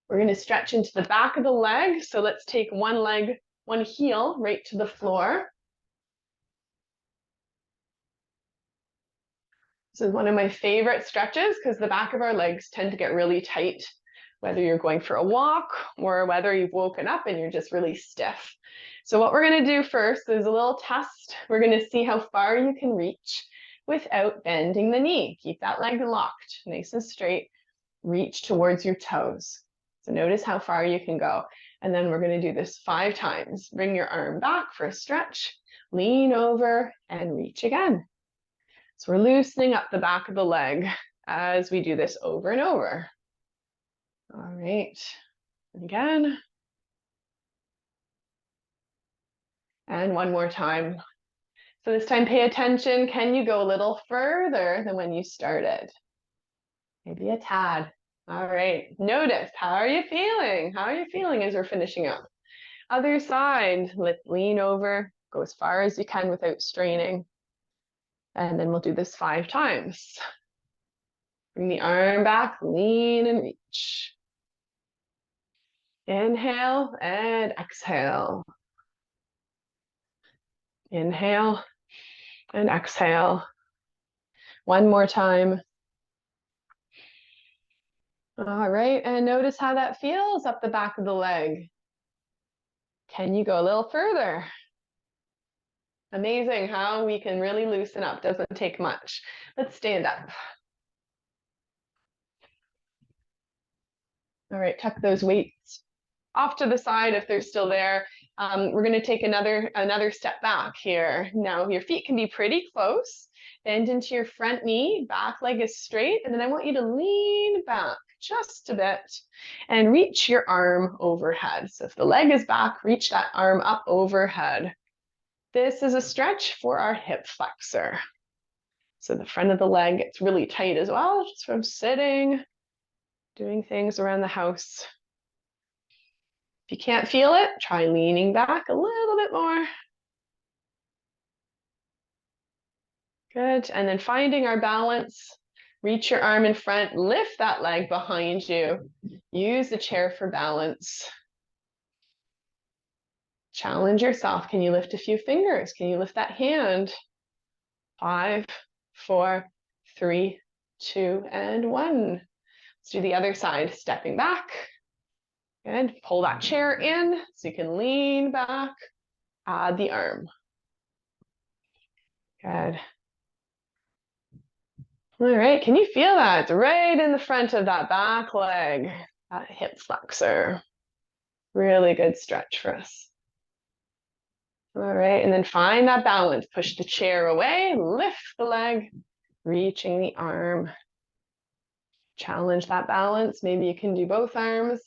We're going to stretch into the back of the leg. So let's take one leg, one heel right to the floor. This is one of my favorite stretches because the back of our legs tend to get really tight, whether you're going for a walk or whether you've woken up and you're just really stiff. So what we're going to do first is a little test. We're going to see how far you can reach without bending the knee. Keep that leg locked, nice and straight. Reach towards your toes. So notice how far you can go. And then we're going to do this 5 times. Bring your arm back for a stretch, lean over and reach again. So we're loosening up the back of the leg as we do this over and over. All right, again. And one more time. So this time, pay attention. Can you go a little further than when you started? Maybe a tad. All right, notice, how are you feeling? How are you feeling as we're finishing up? Other side, let's lean over, go as far as you can without straining. And then we'll do this 5 times. Bring the arm back, lean and reach. Inhale and exhale. Inhale and exhale. One more time. All right, and notice how that feels up the back of the leg. Can you go a little further? Amazing how we can really loosen up. Doesn't take much. Let's stand up. All right, tuck those weights off to the side if they're still there. We're going to take another step back here. Now your feet can be pretty close. Bend into your front knee, back leg is straight, and then I want you to lean back just a bit and reach your arm overhead. So if the leg is back, reach that arm up overhead. This is a stretch for our hip flexor. So the front of the leg gets really tight as well, just from sitting, doing things around the house. If you can't feel it, try leaning back a little bit more. Good. And then finding our balance, reach your arm in front, lift that leg behind you. Use the chair for balance. Challenge yourself. Can you lift a few fingers? Can you lift that hand? 5, 4, 3, 2, and 1. Let's do the other side, stepping back. Good. Pull that chair in so you can lean back. Add the arm. Good. All right, can you feel that? It's right in the front of that back leg, that hip flexor. Really good stretch for us. All right, and then find that balance. Push the chair away, lift the leg, reaching the arm. Challenge that balance. Maybe you can do both arms.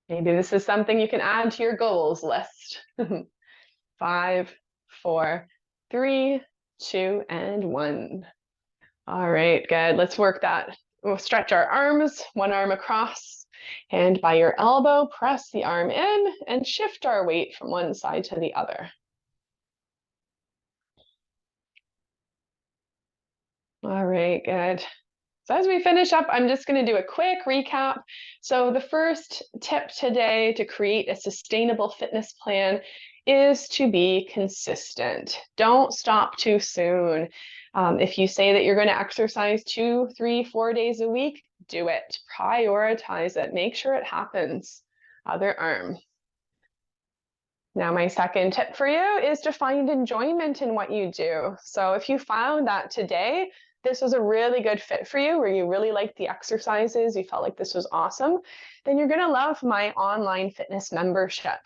Maybe this is something you can add to your goals list. 5, 4, 3, 2, and 1. All right, good. Let's work that. We'll stretch our arms, one arm across, hand by your elbow, press the arm in, and shift our weight from one side to the other. All right, good. So as we finish up, I'm just going to do a quick recap. So the first tip today to create a sustainable fitness plan is to be consistent. Don't stop too soon. If you say that you're going to exercise 2, 3, 4 days a week, do it. Prioritize it. Make sure it happens. Other arm. Now, my second tip for you is to find enjoyment in what you do. So if you found that today, this was a really good fit for you, where you really liked the exercises, you felt like this was awesome, then you're going to love my online fitness membership.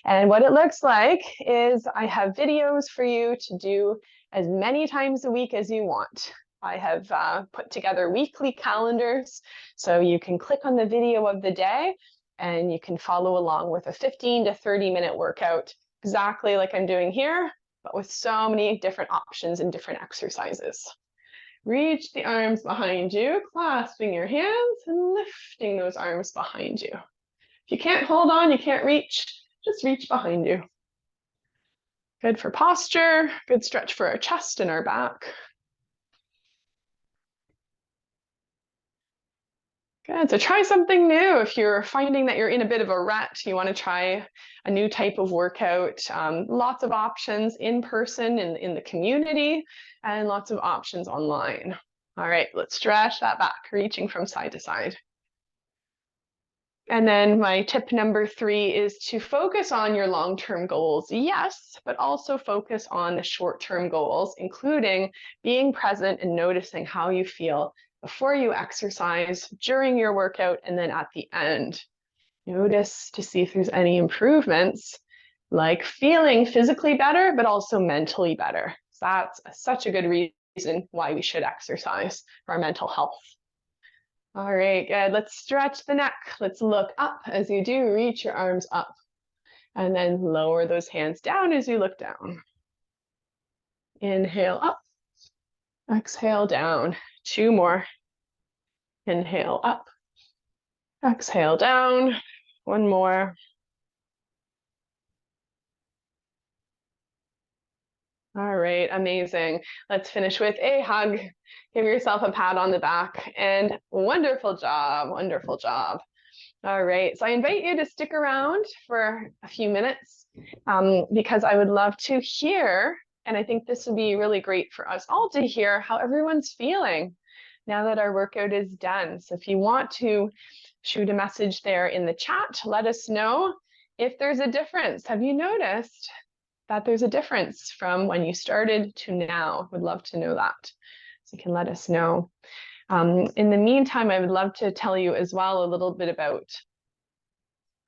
And what it looks like is I have videos for you to do as many times a week as you want. I have put together weekly calendars, so you can click on the video of the day and you can follow along with a 15 to 30-minute workout, exactly like I'm doing here, but with so many different options and different exercises. Reach the arms behind you, clasping your hands and lifting those arms behind you. If you can't hold on, you can't reach, just reach behind you. Good for posture, good stretch for our chest and our back. Good, so try something new. If you're finding that you're in a bit of a rut, you want to try a new type of workout. Lots of options in person in the community, and lots of options online. All right, let's stretch that back, reaching from side to side. And then my tip number 3 is to focus on your long-term goals, yes, but also focus on the short-term goals, including being present and noticing how you feel before you exercise, during your workout, and then at the end. Notice to see if there's any improvements, like feeling physically better, but also mentally better. So that's such a good reason why we should exercise for our mental health. All right, good. Let's stretch the neck. Let's look up. As you do, reach your arms up. And then lower those hands down as you look down. Inhale up. Exhale down. 2 more. Inhale up. Exhale down. 1 more. All right, amazing. Let's finish with a hug. Give yourself a pat on the back, and wonderful job, wonderful job. All right, so I invite you to stick around for a few minutes because I would love to hear, and I think this would be really great for us all to hear how everyone's feeling now that our workout is done. So if you want to shoot a message there in the chat, let us know if there's a difference. Have you noticed that there's a difference from when you started to now? Would love to know that. So you can let us know. In the meantime, I would love to tell you as well a little bit about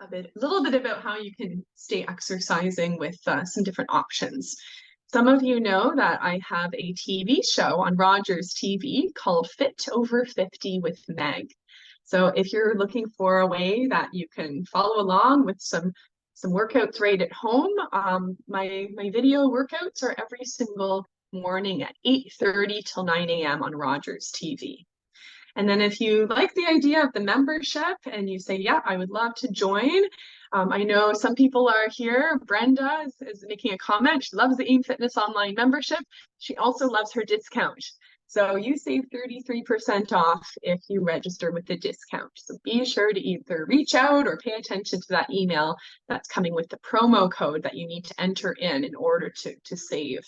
how you can stay exercising with some different options. Some of you know that I have a TV show on Rogers TV called Fit Over 50 with Meg. So if you're looking for a way that you can follow along with some workouts right at home, my video workouts are every single morning at 8:30 till 9 a.m. on Rogers TV. And then if you like the idea of the membership and you say, yeah, I would love to join. I know some people are here. Brenda is making a comment. She loves the AIM Fitness online membership. She also loves her discount. So you save 33% off if you register with the discount. So be sure to either reach out or pay attention to that email that's coming with the promo code that you need to enter in order to save.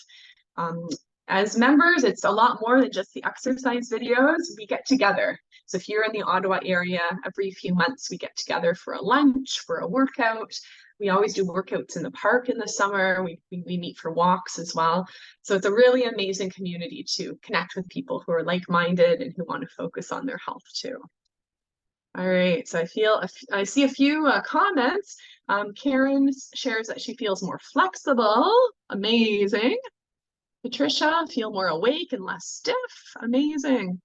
As members, it's a lot more than just the exercise videos. We get together. So if you're in the Ottawa area, every few months we get together for a lunch, for a workout. We always do workouts in the park in the summer. We meet for walks as well. So it's a really amazing community to connect with people who are like-minded and who want to focus on their health too. All right, so I see a few comments. Karen shares that she feels more flexible. Amazing. Patricia, feel more awake and less stiff. Amazing.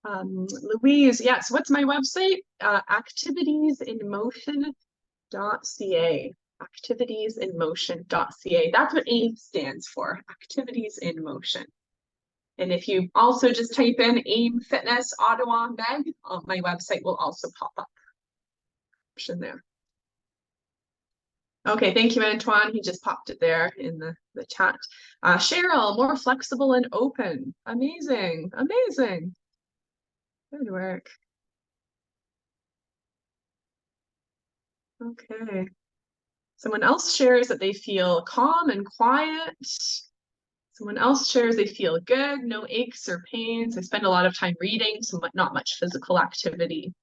Louise, yes, what's my website? Activitiesinmotion.ca. Activitiesinmotion.ca. That's what AIM stands for, Activities in Motion. And if you also just type in AIM Fitness Ottawa Meg, my website will also pop up. There. Okay, thank you, Antoine. He just popped it there in the chat. Cheryl, more flexible and open. Amazing, amazing. Good work. Okay. Someone else shares that they feel calm and quiet. Someone else shares they feel good, no aches or pains. I spend a lot of time reading, so not much physical activity.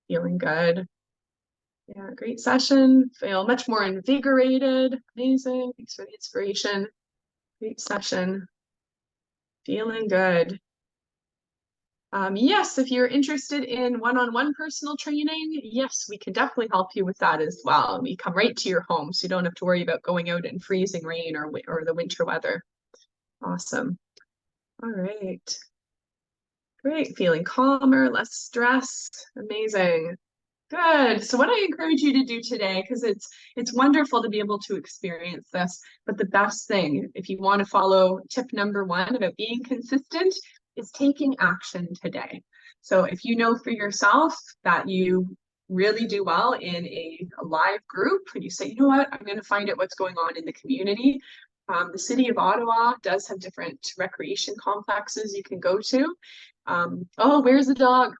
Feeling good. Yeah, great session. Feel much more invigorated. Amazing. Thanks for the inspiration. Great session. Feeling good. Yes, if you're interested in one-on-one personal training, yes, we can definitely help you with that as well. We come right to your home, so you don't have to worry about going out in freezing rain or the winter weather. Awesome. All right. Great. Feeling calmer, less stressed. Amazing. Good. So what I encourage you to do today, because it's wonderful to be able to experience this, but the best thing, if you want to follow tip number 1 about being consistent, is taking action today. So if you know for yourself that you really do well in a live group, and you say, you know what, I'm going to find out what's going on in the community. The city of Ottawa does have different recreation complexes you can go to. Oh, where's the dog?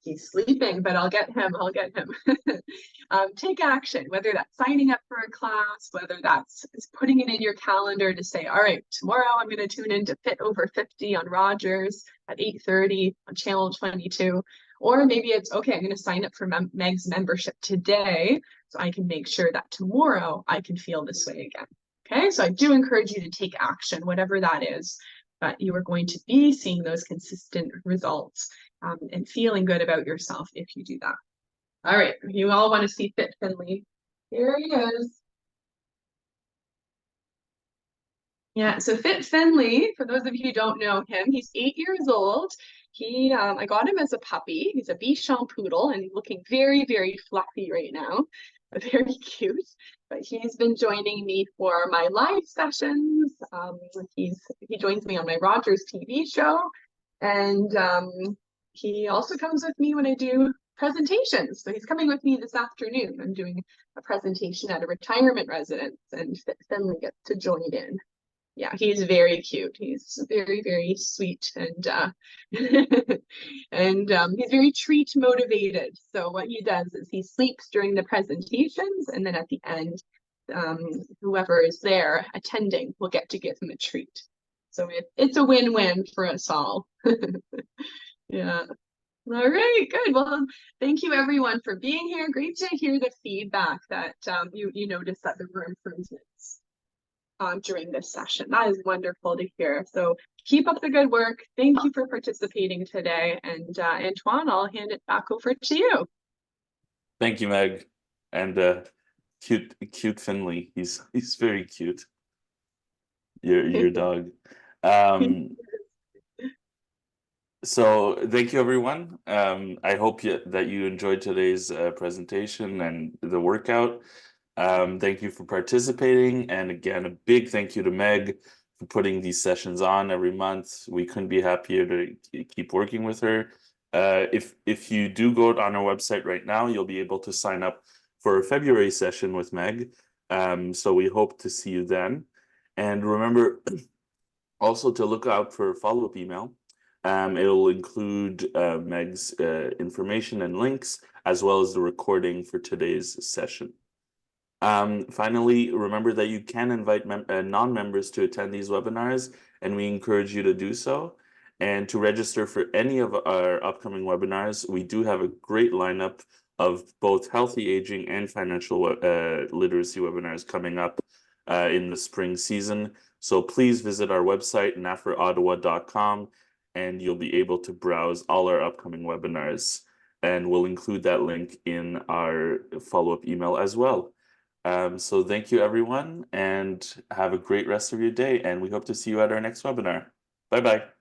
He's sleeping, but I'll get him. Take action, whether that's signing up for a class, whether that's putting it in your calendar to say, all right, tomorrow I'm going to tune in to Fit Over 50 on Rogers at 8:30 on channel 22. Or maybe it's, okay, I'm going to sign up for Meg's membership today so I can make sure that tomorrow I can feel this way again. Okay, so I do encourage you to take action, whatever that is, but you are going to be seeing those consistent results. And feeling good about yourself if you do that. All right, you all want to see Fit Finley. Here he is. Yeah, so Fit Finley, for those of you who don't know him, he's 8 years old. I got him as a puppy. He's a Bichon poodle and he's looking very, very fluffy right now. Very cute. But he's been joining me for my live sessions. He joins me on my Rogers TV show. And he also comes with me when I do presentations. So he's coming with me this afternoon. I'm doing a presentation at a retirement residence and Finley gets to join in. Yeah, he's very cute. He's very, very sweet and he's very treat motivated. So what he does is he sleeps during the presentations and then at the end, whoever is there attending will get to give him a treat. So it's a win-win for us all. Yeah. All right, good. Well, thank you everyone for being here. Great to hear the feedback that you noticed that there were improvements during this session. That is wonderful to hear. So keep up the good work. Thank you for participating today. And Antoine, I'll hand it back over to you.
Thank you, Meg. And cute Finley. He's very cute. Your dog. So thank you, everyone. I hope that you enjoyed today's presentation and the workout. Thank you for participating. And again, a big thank you to Meg for putting these sessions on every month. We couldn't be happier to keep working with her. If you do go on our website right now, you'll be able to sign up for a February session with Meg. So we hope to see you then. And remember also to look out for a follow-up email. It'll include Meg's information and links, as well as the recording for today's session. Finally, remember that you can invite non-members to attend these webinars, and we encourage you to do so. And to register for any of our upcoming webinars, we do have a great lineup of both healthy aging and financial literacy webinars coming up in the spring season. So please visit our website, nafrottawa.com, and you'll be able to browse all our upcoming webinars. And we'll include that link in our follow-up email as well. So thank you, everyone, and have a great rest of your day. And we hope to see you at our next webinar. Bye-bye.